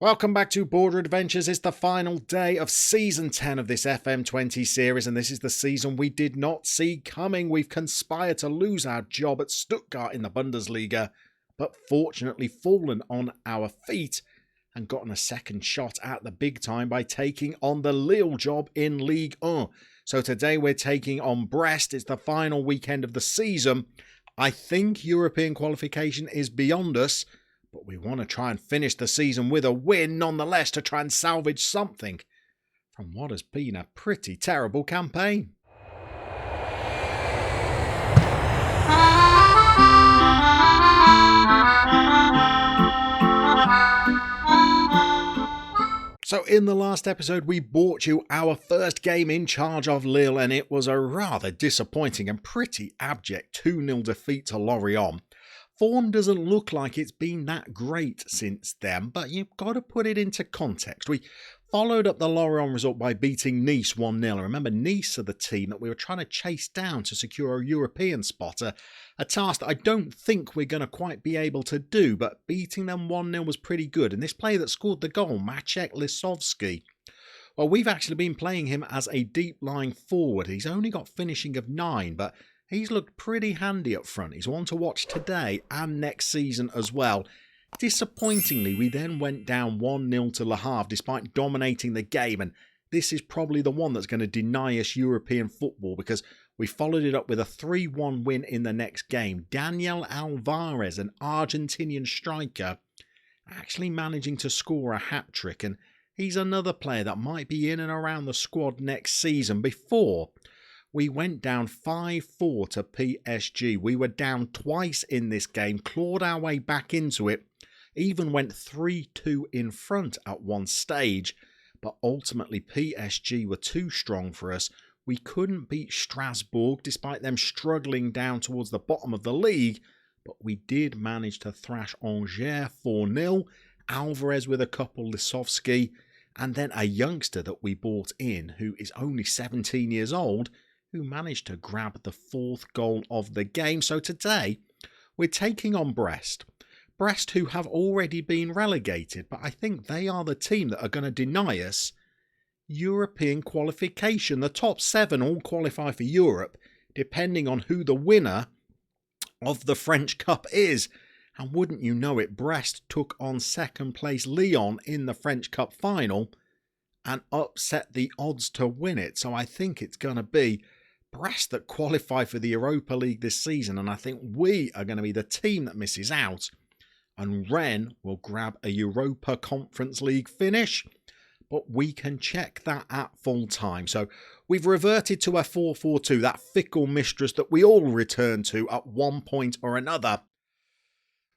Welcome back to Border Adventures. It's the final day of Season 10 of this FM20 series, and this is the season we did not see coming. We've conspired to lose our job at Stuttgart in the Bundesliga, but fortunately fallen on our feet and gotten a second shot at the big time by taking on the Lille job in Ligue 1. So today we're taking on Brest. It's the final weekend of the season. I think European qualification is beyond us, but we want to try and finish the season with a win nonetheless to try and salvage something from what has been a pretty terrible campaign. So in the last episode we brought you our first game in charge of Lille, and it was a rather disappointing and pretty abject 2-0 defeat to Lorient. Form doesn't look like it's been that great since then, but you've got to put it into context. We followed up the Lorient result by beating Nice 1-0. Remember, Nice are the team that we were trying to chase down to secure a European spot, a task that I don't think we're going to quite be able to do, but beating them 1-0 was pretty good. And this player that scored the goal, Maciek Lisowski, well, we've actually been playing him as a deep-lying forward. He's only got finishing of 9, but he's looked pretty handy up front. He's one to watch today and next season as well. Disappointingly, we then went down 1-0 to Le Havre despite dominating the game, and this is probably the one that's going to deny us European football because we followed it up with a 3-1 win in the next game. Daniel Alvarez, an Argentinian striker, actually managing to score a hat-trick, and he's another player that might be in and around the squad next season. Before we went down 5-4 to PSG. We were down twice in this game, clawed our way back into it, even went 3-2 in front at one stage, but ultimately PSG were too strong for us. We couldn't beat Strasbourg despite them struggling down towards the bottom of the league, but we did manage to thrash Angers 4-0, Alvarez with a couple, Lisowski, and then a youngster that we bought in who is only 17 years old, who managed to grab the 4th goal of the game. So today, we're taking on Brest. Brest, who have already been relegated, but I think they are the team that are going to deny us European qualification. The top 7 all qualify for Europe, depending on who the winner of the French Cup is. And wouldn't you know it, Brest took on second place Lyon in the French Cup final and upset the odds to win it. So I think it's going to be Brest that qualify for the Europa League this season, and I think we are going to be the team that misses out, and Rennes will grab a Europa Conference League finish, but we can check that at full time. So we've reverted to a 4-4-2, that fickle mistress that we all return to at one point or another.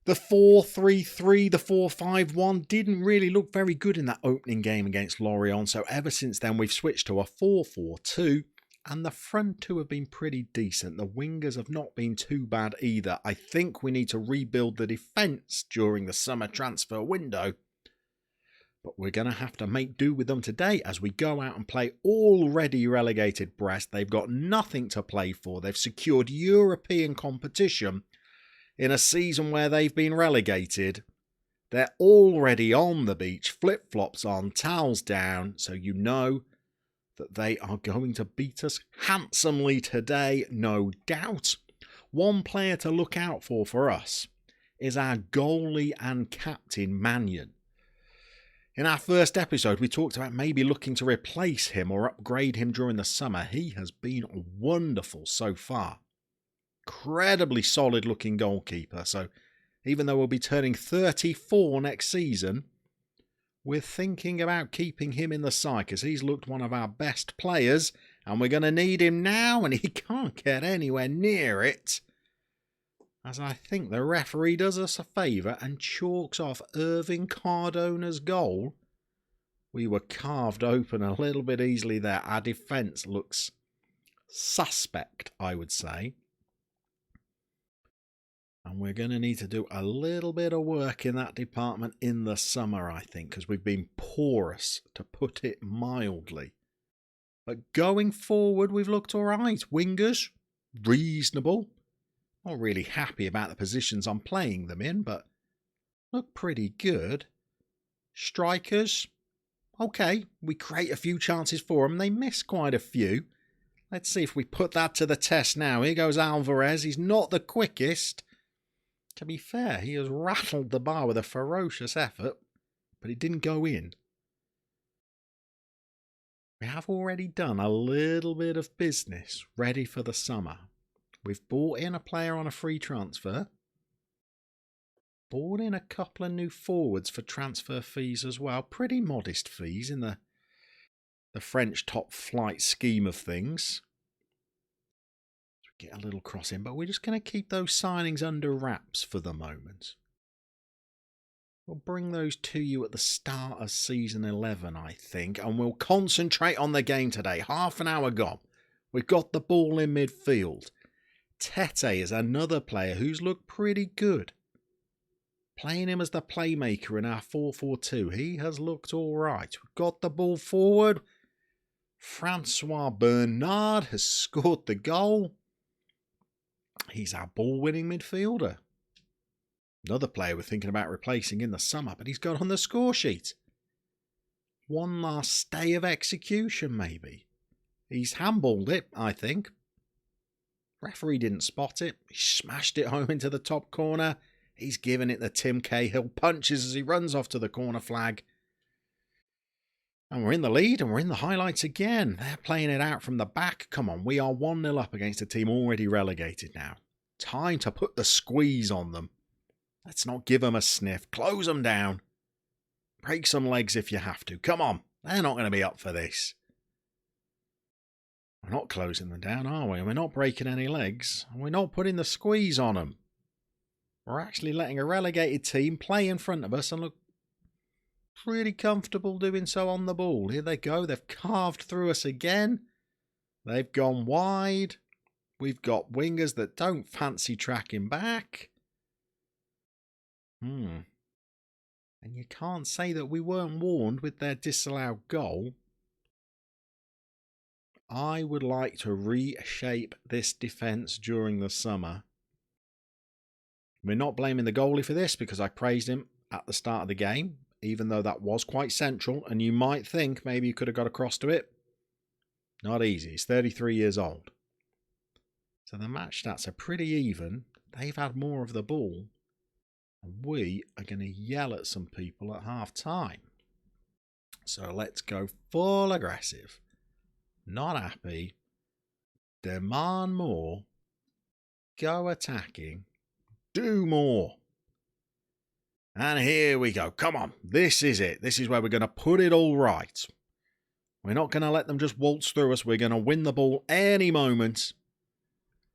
The 4-3-3, the 4-5-1 didn't really look very good in that opening game against Lorient, so ever since then we've switched to a 4-4-2, and the front two have been pretty decent. The wingers have not been too bad either. I think we need to rebuild the defence during the summer transfer window, but we're going to have to make do with them today as we go out and play already relegated Brest. They've got nothing to play for. They've secured European competition in a season where they've been relegated. They're already on the beach, flip-flops on, towels down, so you know that they are going to beat us handsomely today, no doubt. One player to look out for us is our goalie and captain, Mannion. In our first episode, we talked about maybe looking to replace him or upgrade him during the summer. He has been wonderful so far. Incredibly solid looking goalkeeper. So even though we'll be turning 34 next season, we're thinking about keeping him in the side because he's looked one of our best players and we're going to need him now, and he can't get anywhere near it, as I think the referee does us a favour and chalks off Irving Cardona's goal. We were carved open a little bit easily there. Our defence looks suspect, I would say. And we're going to need to do a little bit of work in that department in the summer, I think, because we've been porous, to put it mildly. But going forward, we've looked all right. Wingers, reasonable. Not really happy about the positions I'm playing them in, but look pretty good. Strikers. Okay, we create a few chances for them. They miss quite a few. Let's see if we put that to the test now. Here goes Alvarez. He's not the quickest. To be fair, he has rattled the bar with a ferocious effort, but it didn't go in. We have already done a little bit of business ready for the summer. We've bought in a player on a free transfer. Bought in a couple of new forwards for transfer fees as well. Pretty modest fees in the French top flight scheme of things. Get a little cross in, but we're just going to keep those signings under wraps for the moment. We'll bring those to you at the start of season 11, I think, and we'll concentrate on the game today. Half an hour gone. We've got the ball in midfield. Tete is another player who's looked pretty good. Playing him as the playmaker in our 4-4-2, he has looked all right. We've got the ball forward. Francois Bernard has scored the goal. He's our ball-winning midfielder. Another player we're thinking about replacing in the summer, but he's got on the score sheet. One last stay of execution, maybe. He's handballed it, I think. Referee didn't spot it. He smashed it home into the top corner. He's given it the Tim Cahill punches as he runs off to the corner flag. And we're in the lead and we're in the highlights again. They're playing it out from the back. Come on, we are 1-0 up against a team already relegated now. Time to put the squeeze on them. Let's not give them a sniff. Close them down. Break some legs if you have to. Come on, they're not going to be up for this. We're not closing them down, are we? We're not breaking any legs. We're not putting the squeeze on them. We're actually letting a relegated team play in front of us and look pretty comfortable doing so on the ball. Here they go. They've carved through us again. They've gone wide. We've got wingers that don't fancy tracking back. And you can't say that we weren't warned with their disallowed goal. I would like to reshape this defence during the summer. We're not blaming the goalie for this because I praised him at the start of the game, even though that was quite central, and you might think maybe you could have got across to it. Not easy. He's 33 years old. So the match stats are pretty even. They've had more of the ball. And we are going to yell at some people at half time. So let's go full aggressive. Not happy. Demand more. Go attacking. Do more. And here we go. Come on. This is it. This is where we're going to put it all right. We're not going to let them just waltz through us. We're going to win the ball any moment.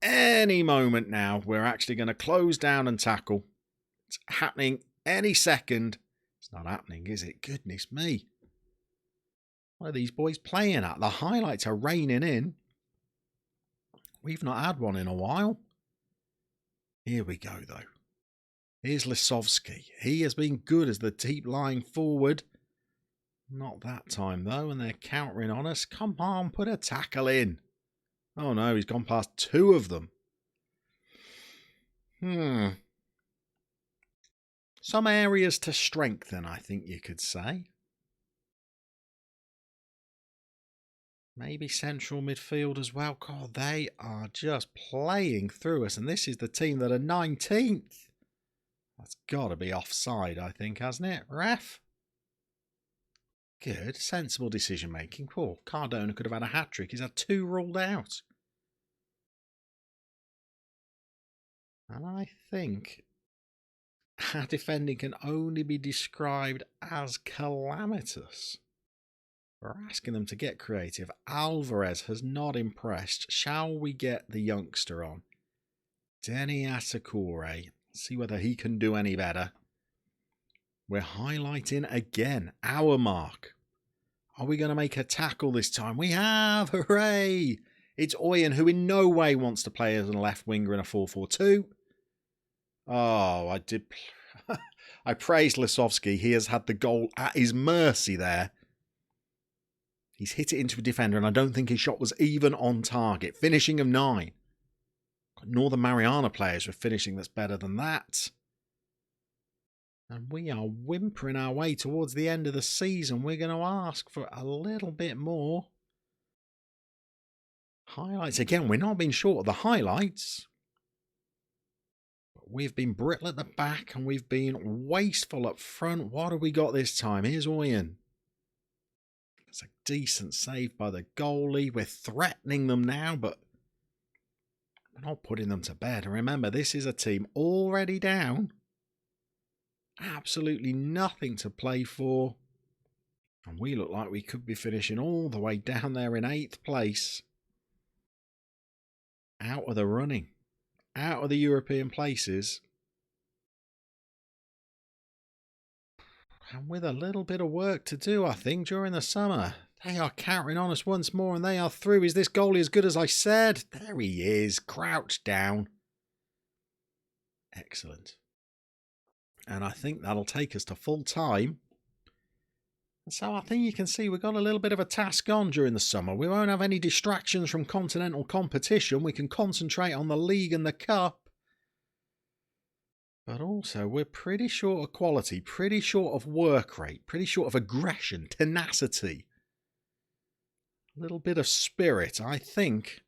Any moment now. We're actually going to close down and tackle. It's happening any second. It's not happening, is it? Goodness me. What are these boys playing at? The highlights are raining in. We've not had one in a while. Here we go, though. Here's Lisowski. He has been good as the deep lying forward. Not that time, though, and they're countering on us. Come on, put a tackle in. Oh, no, he's gone past two of them. Some areas to strengthen, I think you could say. Maybe central midfield as well. God, they are just playing through us. And this is the team that are 19th. That's got to be offside, I think, hasn't it? Ref? Good, sensible decision making. Poor Cardona could have had a hat-trick. He's had 2 ruled out. And I think our defending can only be described as calamitous. We're asking them to get creative. Alvarez has not impressed. Shall we get the youngster on? Denny Atakore. See whether he can do any better. We're highlighting again our mark. Are we going to make a tackle this time? We have! Hooray! It's Oyen, who in no way wants to play as a left winger in a 4-4-2. Oh, I did. I praised Lisowski. He has had the goal at his mercy there. He's hit it into a defender, and I don't think his shot was even on target. Finishing of 9. Northern Mariana players with finishing that's better than that. And we are whimpering our way towards the end of the season. We're going to ask for a little bit more. Highlights again. We're not being short of the highlights. But we've been brittle at the back and we've been wasteful up front. What have we got this time? Here's Oyen. It's a decent save by the goalie. We're threatening them now, but we're not putting them to bed. And remember, this is a team already down. Absolutely nothing to play for. And we look like we could be finishing all the way down there in 8th place. Out of the running. Out of the European places. And with a little bit of work to do, I think, during the summer. They are counting on us once more and they are through. Is this goalie as good as I said? There he is, crouched down. Excellent. And I think that'll take us to full time. And so I think you can see we've got a little bit of a task on during the summer. We won't have any distractions from continental competition. We can concentrate on the league and the cup. But also, we're pretty short of quality, pretty short of work rate, pretty short of aggression, tenacity. A little bit of spirit, I think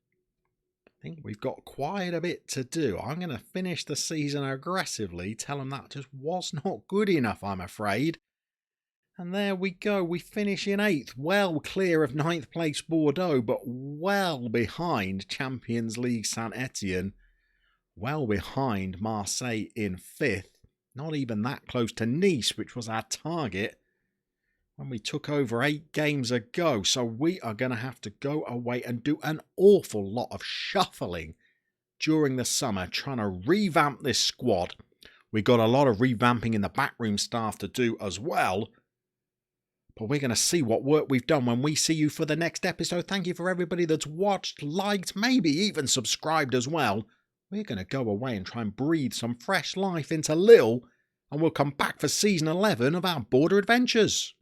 we've got quite a bit to do. I'm going to finish the season aggressively, tell them that just was not good enough, I'm afraid. And there we go, we finish in 8th, well clear of 9th place Bordeaux, but well behind Champions League Saint-Etienne. Well behind Marseille in 5th, not even that close to Nice, which was our target when we took over 8 games ago. So we are going to have to go away and do an awful lot of shuffling during the summer, trying to revamp this squad. We've got a lot of revamping in the backroom staff to do as well. But we're going to see what work we've done when we see you for the next episode. Thank you for everybody that's watched, liked, maybe even subscribed as well. We're going to go away and try and breathe some fresh life into Lille, and we'll come back for season 11 of our Border Adventures.